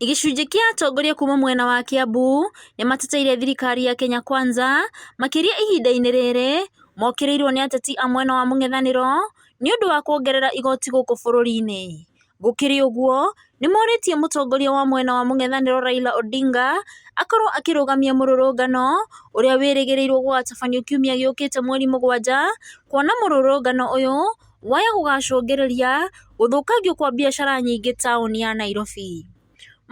Gĩcunjĩ kĩa atongoria kuma mwena wa Kiambu nĩ mateteire thirikari ya Kenya Kwanza makĩria ihinda-inĩ rĩrĩ mokĩrĩirwo nĩ ateti a mwena wa mũng'ethanĩro nĩ ũndũ wa kuongerera igoti gũkũ bũrũri-inĩ. Gũkĩrĩ ũguo, nĩ morĩtie mũtongoria wa mwena wa mũng'ethanĩro Raila Odinga akorwo akĩrũgamia mũrũrũngano ũrĩa wĩrĩgĩrĩirwo gũgatabanio kiumia gĩũkĩte mweri 7, kuona mũrũrũngano ũyũ waya gũgacũngĩrĩria gũthũkangio kwa biacara nyingĩ taũni ya Nairobi.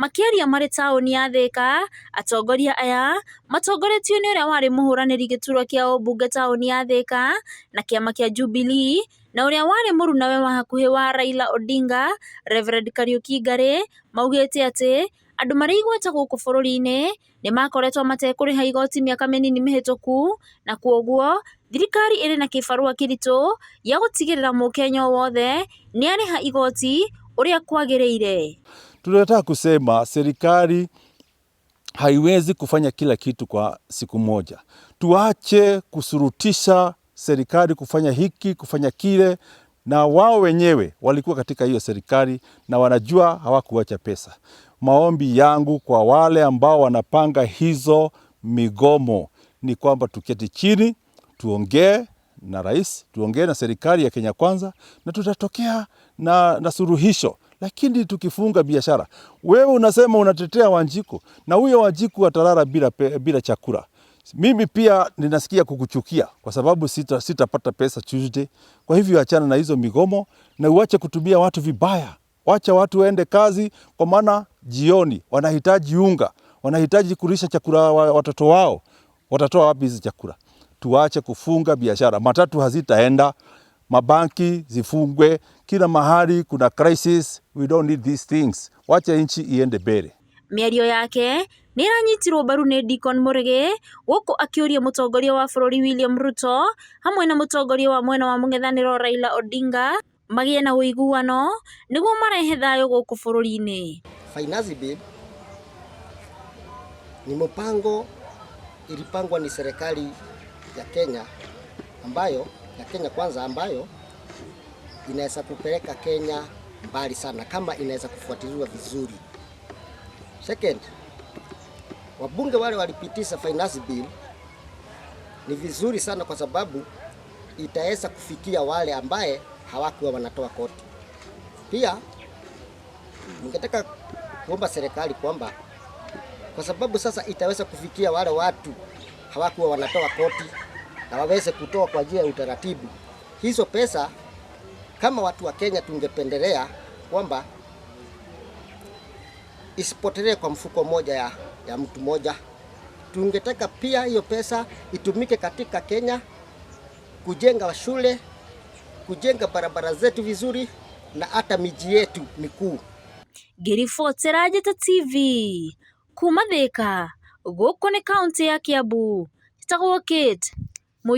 Makĩaria marĩ taũni ya Thika, atongoria aya matongoretio nĩ ũrĩa warĩ mũhũranĩri gĩturwa kĩa ũmbunge taũni ya Thika na kĩama kĩa Jubilee na ũrĩa warĩ mũrunawe wa hakuhĩ wa Raila Odinga, Reverend Kariuki Ngari, maugĩte atĩ andũ marĩ igweta gũkũ bũrũri-inĩ nĩ makoretwo matekũrĩha igoti mĩaka mĩnini mĩhĩtũku, na kwoguo thirikari ĩrĩ na kĩbarũa kĩritũ gĩa gũtigĩrĩra mũkenya wothe nĩ arĩha igoti ũrĩa kwagĩrĩire. Tunataka kusema serikali haiwezi kufanya kila kitu kwa siku moja. Tuache kusurutisha serikali kufanya hiki, kufanya kile, na wao wenyewe walikuwa katika hiyo serikali na wanajua hawakuacha pesa. Maombi yangu kwa wale ambao wanapanga hizo migomo ni kwamba tuketi chini, tuongee na rais, tuongee na serikali ya Kenya Kwanza na tutatokea na suluhisho. Lakini tukifunga biashara, wewe unasema unatetea Wanjiku na huyo Wanjiku atalala bila chakula. Mimi pia ninasikia kukuchukia kwa sababu sitapata pesa Tuesday. Kwa hivyo achana na hizo migomo na uache kutumia watu vibaya. Wacha watu waende kazi, kwa maana jioni wanahitaji unga, wanahitaji kulisha chakula watoto wao. Watatoa wapi hizi chakula? Tuache kufunga biashara. Matatu hazitaenda, mabanki zifungwe, kila mahali kuna crisis. We don't need these things. Wacha nchi iende mbele. Mĩario yake nĩ iranyitirwo mbaru nĩ Deacon Mũrĩgĩ gũkũ akĩũria mũtongoria wa bũrũri William Ruto hamwe na mũtongoria wa mwena wa mũng'ethanĩro Raila Odinga magĩe na ũiguano nĩguo marehe thayũ gũkũ bũrũri-inĩ. Finance bill ni mpango ilipangwa ni serikali ya Kenya ya Kenya Kwanza ambayo inaweza kupeleka Kenya mbali sana kama inaweza kufuatiliwa vizuri. Second, wabunge wale walipitisha finance bill ni vizuri sana kwa sababu itaweza kufikia wale ambaye hawakuwa wanatoa kodi. Pia ningetaka kuomba serikali kwamba kwa sababu sasa itaweza kufikia wale watu hawakuwa wanatoa kodi na waweze kutoa kwa njia ya utaratibu. Hizo pesa kama watu wa Kenya tungependelea kwamba isipotelee kwa mfuko moja ya mtu moja. Tungetaka pia hiyo pesa itumike katika Kenya kujenga shule, kujenga barabara zetu vizuri na hata miji yetu mikuu. Ngĩribotera Njata TV kuma Thika, gũkũ nĩ kaunti ya Kiambu. Njĩtagwo Kate.